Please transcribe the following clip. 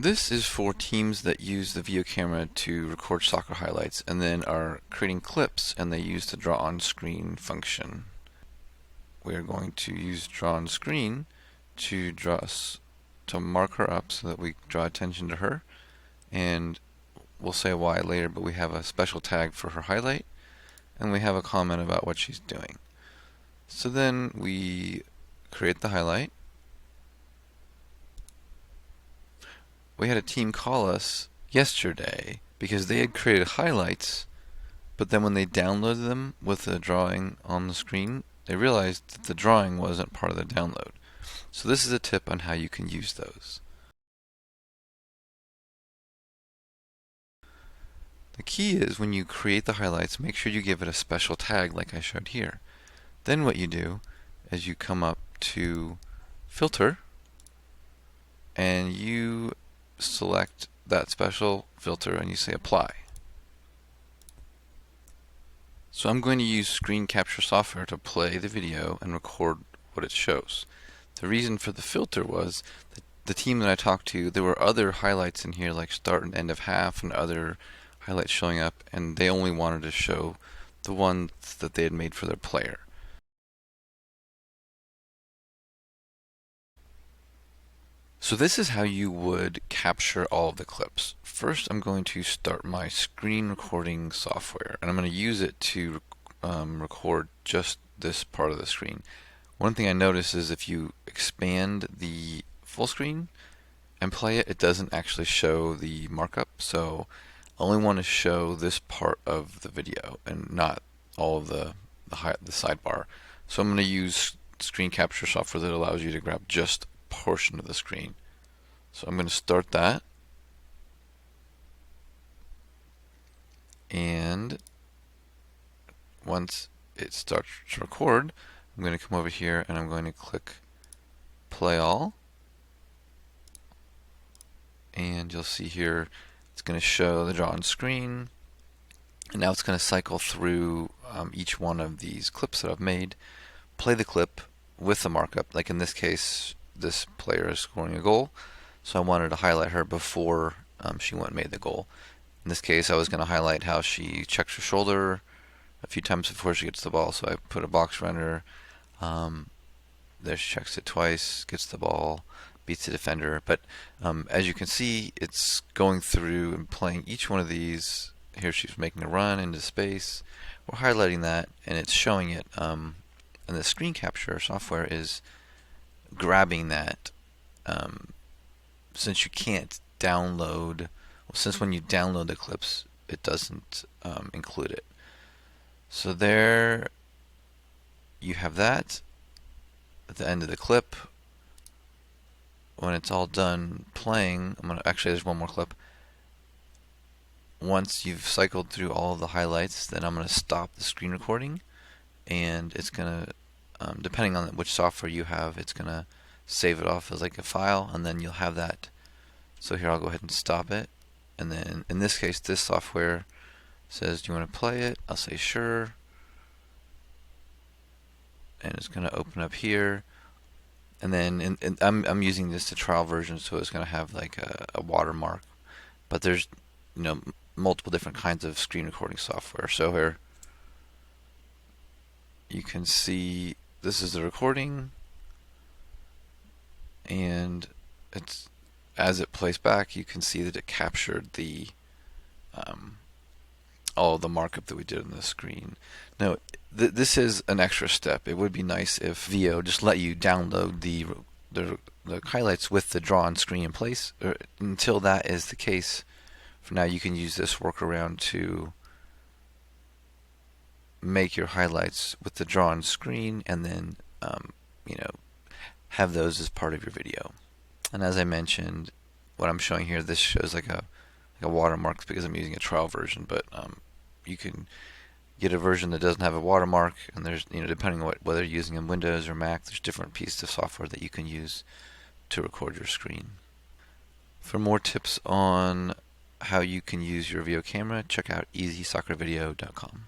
This is for teams that use the video camera to record soccer highlights and then are creating clips, and they use the draw on screen function. We are going to use draw on screen to mark her up so that we draw attention to her, and we'll say why later, but we have a special tag for her highlight and we have a comment about what she's doing. So then we create the highlight. We had a team call us yesterday because they had created highlights, but then when they downloaded them with the drawing on the screen, they realized that the drawing wasn't part of the download. So this is a tip on how you can use those. The key is when you create the highlights, make sure you give it a special tag like I showed here. Then what you do is you come up to Filter and you select that special filter and you say Apply. So I'm going to use screen capture software to play the video and record what it shows. The reason for the filter was that the team that I talked to, there were other highlights in here like start and end of half and other highlights showing up, and they only wanted to show the ones that they had made for their player. So this is how you would capture all of the clips. First, I'm going to start my screen recording software, and I'm going to use it to record just this part of the screen. One thing I notice is if you expand the full screen and play it, it doesn't actually show the markup. So I only want to show this part of the video and not all of the sidebar. So I'm going to use screen capture software that allows you to grab just a portion of the screen. So I'm going to start that, and once it starts to record, I'm going to come over here and I'm going to click Play All, and you'll see here it's going to show the draw on screen, and now it's going to cycle through each one of these clips that I've made, play the clip with the markup. Like in this case, this player is scoring a goal, so I wanted to highlight her before she went and made the goal. In this case, I was going to highlight how she checks her shoulder a few times before she gets the ball, so I put a box render. There she checks it twice, gets the ball, beats the defender. But as you can see, it's going through and playing each one of these. Here she's making a run into space. We're highlighting that, and it's showing it. And the screen capture software is grabbing that. Since you can't download, since when you download the clips, it doesn't include it. So there you have that at the end of the clip. When it's all done playing, actually there's one more clip. Once you've cycled through all of the highlights, then I'm going to stop the screen recording, and it's going to, depending on which software you have, it's going to save it off as like a file, and then you'll have that. So here I'll go ahead and stop it, and then in this case this software says, do you want to play it? I'll say sure, and it's going to open up here, and then I'm using this the trial version, so it's going to have like a watermark, but there's multiple different kinds of screen recording software. So here you can see this is the recording, and it's as it plays back, you can see that it captured the all of the markup that we did on the screen. Now, this is an extra step. It would be nice if Veo just let you download the highlights with the draw on screen in place. Until that is the case, for now you can use this workaround to make your highlights with the draw on screen, and then have those as part of your video. And as I mentioned, what I'm showing here, this shows like a watermark because I'm using a trial version, but you can get a version that doesn't have a watermark, and there's depending on whether you're using in Windows or Mac, there's different pieces of software that you can use to record your screen. For more tips on how you can use your video camera, check out easysoccervideo.com.